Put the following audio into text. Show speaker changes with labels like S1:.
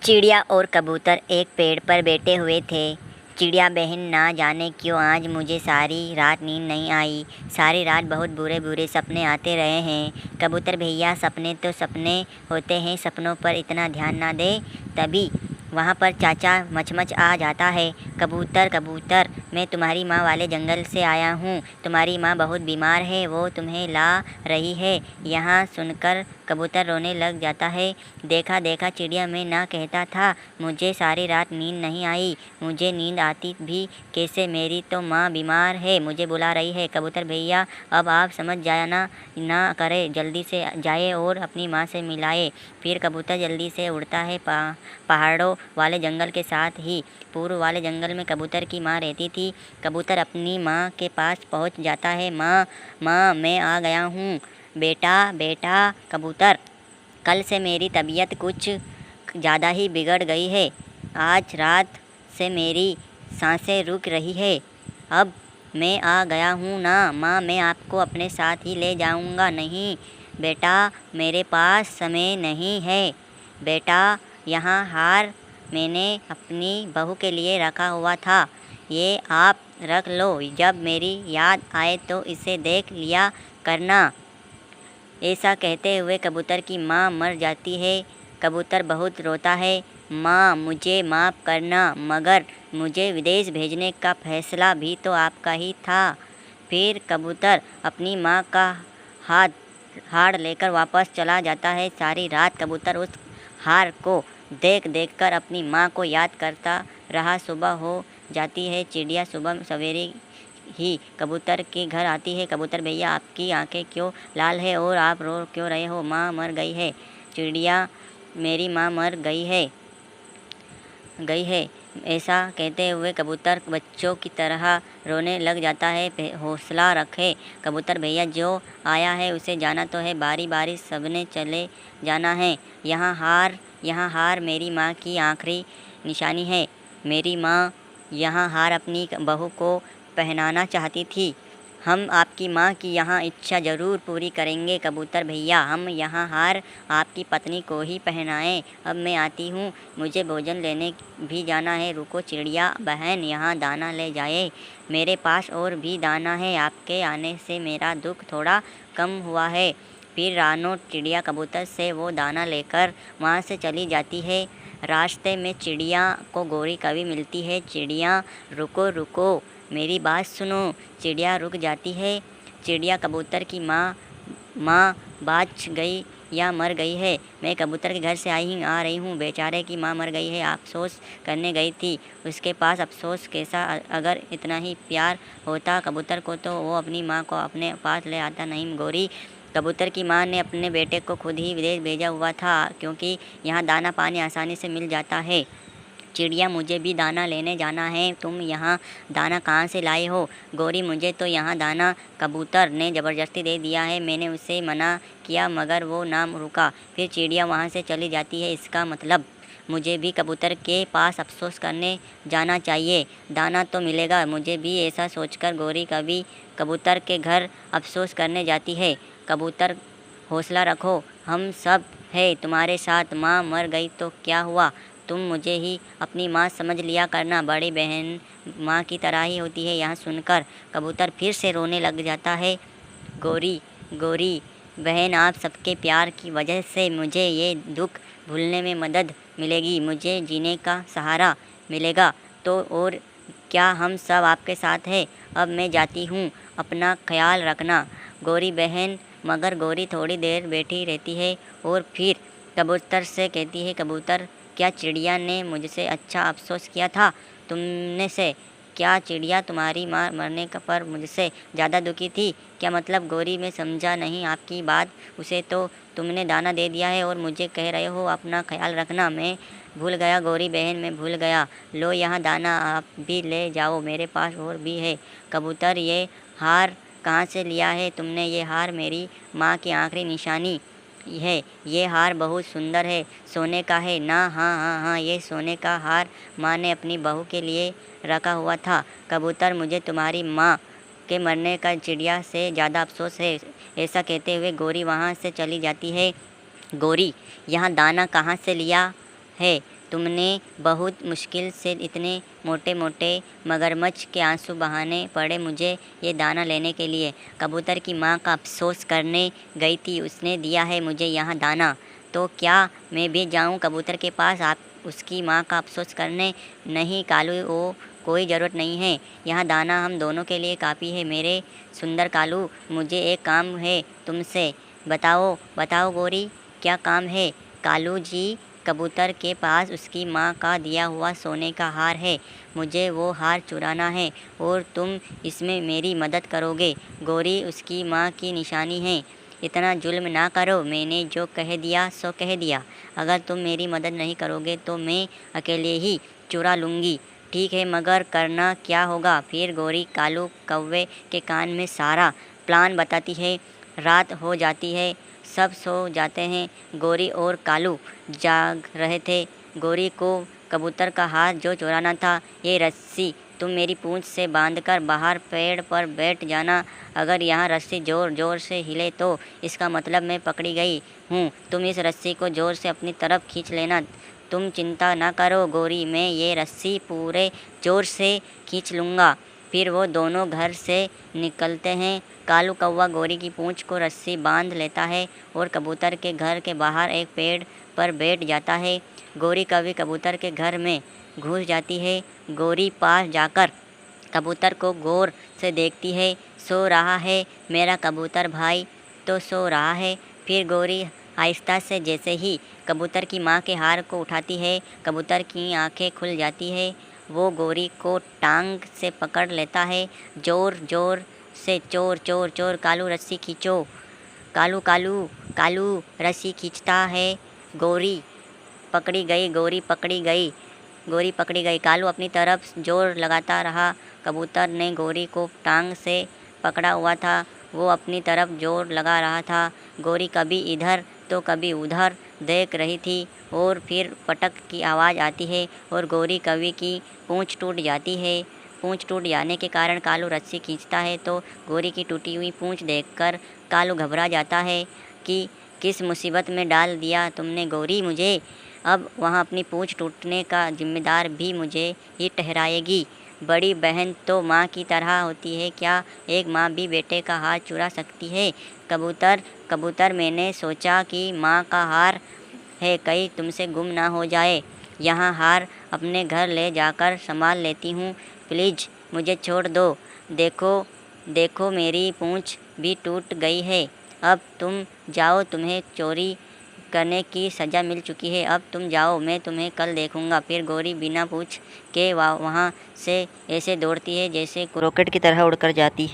S1: चिड़िया और कबूतर एक पेड़ पर बैठे हुए थे। चिड़िया बहन ना जाने क्यों आज मुझे सारी रात नींद नहीं आई। सारी रात बहुत बुरे बुरे सपने आते रहे हैं। कबूतर भैया सपने तो सपने होते हैं, सपनों पर इतना ध्यान ना दे। तभी वहाँ पर चाचा मचमच आ जाता है। कबूतर कबूतर, मैं तुम्हारी माँ वाले जंगल से आया हूँ। तुम्हारी माँ बहुत बीमार है, वो तुम्हें ला रही है। यहाँ सुनकर कबूतर रोने लग जाता है। देखा देखा चिड़िया, मैं ना कहता था मुझे सारी रात नींद नहीं आई। मुझे नींद आती भी कैसे, मेरी तो माँ बीमार है, मुझे बुला रही है। कबूतर भैया अब आप समझ जाना ना करे, जल्दी से जाए और अपनी माँ से मिलाए। फिर कबूतर जल्दी से उड़ता है। पहाड़ों वाले जंगल के साथ ही पूर्व वाले जंगल में कबूतर की माँ रहती थी। कबूतर अपनी माँ के पास पहुँच जाता है। माँ माँ, मैं आ गया हूँ। बेटा बेटा कबूतर, कल से मेरी तबीयत कुछ ज़्यादा ही बिगड़ गई है। आज रात से मेरी सांसें रुक रही है। अब मैं आ गया हूँ ना माँ, मैं आपको अपने साथ ही ले जाऊँगा। नहीं बेटा, मेरे पास समय नहीं है। बेटा, यहाँ हार मैंने अपनी बहू के लिए रखा हुआ था, ये आप रख लो। जब मेरी याद आए तो इसे देख लिया करना। ऐसा कहते हुए कबूतर की माँ मर जाती है। कबूतर बहुत रोता है। माँ, मुझे माफ़ करना, मगर मुझे विदेश भेजने का फैसला भी तो आपका ही था। फिर कबूतर अपनी माँ का हाथ हार लेकर वापस चला जाता है। सारी रात कबूतर उस हार को देख देख कर अपनी माँ को याद करता रहा। सुबह हो जाती है। चिड़िया सुबह सवेरे ही कबूतर के घर आती है। कबूतर भैया, आपकी आंखें क्यों लाल है और आप रो क्यों रहे हो? माँ मर गई है। चिड़िया, मेरी माँ मर गई है। ऐसा कहते हुए कबूतर बच्चों की तरह रोने लग जाता है। हौसला रखे कबूतर भैया, जो आया है उसे जाना तो है, बारी बारी सबने चले जाना है। यहाँ हार मेरी माँ की आखिरी निशानी है। मेरी माँ यहाँ हार अपनी बहू को पहनाना चाहती थी। हम आपकी माँ की यहाँ इच्छा ज़रूर पूरी करेंगे कबूतर भैया। हम यहाँ हार आपकी पत्नी को ही पहनाएं। अब मैं आती हूँ, मुझे भोजन लेने भी जाना है। रुको चिड़िया बहन, यहाँ दाना ले जाए, मेरे पास और भी दाना है। आपके आने से मेरा दुख थोड़ा कम हुआ है। फिर रानो चिड़िया कबूतर से वो दाना लेकर वहाँ से चली जाती है। रास्ते में चिड़िया को गौरी कभी मिलती है। चिड़िया रुको रुको, मेरी बात सुनो। चिड़िया रुक जाती है। चिड़िया कबूतर की माँ बच गई या मर गई है? मैं कबूतर के घर से आ रही हूँ। बेचारे की माँ मर गई है, अफसोस करने गई थी। उसके पास अफसोस कैसा? अगर इतना ही प्यार होता कबूतर को तो वो अपनी माँ को अपने पास ले आता। नहीं गौरी, कबूतर की माँ ने अपने बेटे को खुद ही विदेश भेजा हुआ था, क्योंकि यहाँ दाना पानी आसानी से मिल जाता है। चिड़िया, मुझे भी दाना लेने जाना है। तुम यहाँ दाना कहाँ से लाए हो? गौरी, मुझे तो यहाँ दाना कबूतर ने ज़बरदस्ती दे दिया है। मैंने उसे मना किया मगर वो ना रुका। फिर चिड़िया वहाँ से चली जाती है। इसका मतलब मुझे भी कबूतर के पास अफसोस करने जाना चाहिए, दाना तो मिलेगा मुझे भी। ऐसा सोचकर गौरी कभी कबूतर के घर अफसोस करने जाती है। कबूतर, हौसला रखो, हम सब है तुम्हारे साथ। माँ मर गई तो क्या हुआ, तुम मुझे ही अपनी माँ समझ लिया करना। बड़ी बहन माँ की तरह ही होती है। यहाँ सुनकर कबूतर फिर से रोने लग जाता है। गौरी गौरी बहन, आप सबके प्यार की वजह से मुझे ये दुख भूलने में मदद मिलेगी, मुझे जीने का सहारा मिलेगा। तो और क्या, हम सब आपके साथ हैं। अब मैं जाती हूँ, अपना ख्याल रखना। गौरी बहन। मगर गौरी थोड़ी देर बैठी रहती है और फिर कबूतर से कहती है, कबूतर, क्या चिड़िया ने मुझसे अच्छा अफसोस किया था तुमने से? क्या चिड़िया तुम्हारी माँ मरने पर मुझसे ज़्यादा दुखी थी? क्या मतलब? गौरी, मैं समझा नहीं आपकी बात। उसे तो तुमने दाना दे दिया है और मुझे कह रहे हो अपना ख्याल रखना। मैं भूल गया गौरी बहन, मैं भूल गया। लो यहाँ दाना, आप भी ले जाओ, मेरे पास और भी है। कबूतर, ये हार कहाँ से लिया है तुमने? ये हार मेरी माँ की आखिरी निशानी है। ये हार बहुत सुंदर है, सोने का है ना? हाँ हाँ हाँ, ये सोने का हार माँ ने अपनी बहू के लिए रखा हुआ था। कबूतर, मुझे तुम्हारी माँ के मरने का चिड़िया से ज़्यादा अफसोस है। ऐसा कहते हुए गौरी वहाँ से चली जाती है। गौरी, यहाँ दाना कहाँ से लिया है? तुमने बहुत मुश्किल से इतने मोटे मोटे मगरमच्छ के आंसू बहाने पड़े मुझे ये दाना लेने के लिए। कबूतर की माँ का अफसोस करने गई थी, उसने दिया है मुझे यहाँ दाना। तो क्या मैं भी जाऊँ कबूतर के पास आप उसकी माँ का अफसोस करने? नहीं कालू, वो कोई ज़रूरत नहीं है, यहाँ दाना हम दोनों के लिए काफ़ी है मेरे सुंदर कालू। मुझे एक काम है तुमसे। बताओ बताओ गौरी, क्या काम है? कालू जी, कबूतर के पास उसकी माँ का दिया हुआ सोने का हार है, मुझे वो हार चुराना है और तुम इसमें मेरी मदद करोगे। गौरी उसकी माँ की निशानी है, इतना जुल्म ना करो, मैंने जो कह दिया सो कह दिया। अगर तुम मेरी मदद नहीं करोगे तो मैं अकेले ही चुरा लूँगी। ठीक है, मगर करना क्या होगा? फिर गौरी कालू कौवे के कान में सारा प्लान बताती है। रात हो जाती है, सब सो जाते हैं, गौरी और कालू जाग रहे थे। गौरी को कबूतर का हाथ जो चुराना था, ये रस्सी तुम मेरी पूंछ से बांधकर बाहर पेड़ पर बैठ जाना। अगर यहाँ रस्सी ज़ोर ज़ोर से हिले तो इसका मतलब मैं पकड़ी गई हूँ। तुम इस रस्सी को ज़ोर से अपनी तरफ खींच लेना। तुम चिंता ना करो गौरी, मैं ये रस्सी पूरे ज़ोर से खींच लूँगा। फिर वो दोनों घर से निकलते हैं। कालू कौवा गौरी की पूंछ को रस्सी बांध लेता है और कबूतर के घर के बाहर एक पेड़ पर बैठ जाता है। गौरी कभी कबूतर के घर में घुस जाती है। गौरी पास जाकर कबूतर को गौर से देखती है। सो रहा है मेरा कबूतर भाई, तो सो रहा है। फिर गौरी आहिस्ता से जैसे ही कबूतर की माँ के हार को उठाती है, कबूतर की आंखें खुल जाती है। वो गौरी को टांग से पकड़ लेता है, जोर जोर से, चोर चोर चोर, कालू रस्सी खींचो। कालू कालू कालू रस्सी खींचता है। गौरी पकड़ी गई, गौरी पकड़ी गई, गौरी पकड़ी गई। कालू अपनी तरफ जोर लगाता रहा। कबूतर ने गौरी को टांग से पकड़ा हुआ था, वो अपनी तरफ जोर लगा रहा था। गौरी कभी इधर तो कभी उधर देख रही थी और फिर पटक की आवाज़ आती है और गौरी कवि की पूंछ टूट जाती है। पूंछ टूट जाने के कारण कालू रस्सी खींचता है तो गौरी की टूटी हुई पूंछ देखकर कालू घबरा जाता है कि किस मुसीबत में डाल दिया तुमने गौरी मुझे। अब वहाँ अपनी पूंछ टूटने का जिम्मेदार भी मुझे ही ठहराएगी। बड़ी बहन तो माँ की तरह होती है, क्या एक माँ भी बेटे का हाथ चुरा सकती है? कबूतर कबूतर, मैंने सोचा कि माँ का हार है, कहीं तुमसे गुम ना हो जाए। यहाँ हार अपने घर ले जाकर संभाल लेती हूँ, प्लीज़ मुझे छोड़ दो। देखो देखो मेरी पूंछ भी टूट गई है। अब तुम जाओ, तुम्हें चोरी करने की सज़ा मिल चुकी है, अब तुम जाओ, मैं तुम्हें कल देखूँगा। फिर गौरी बिना पूछ के वहाँ से ऐसे दौड़ती है जैसे रॉकेट की तरह उड़कर जाती है।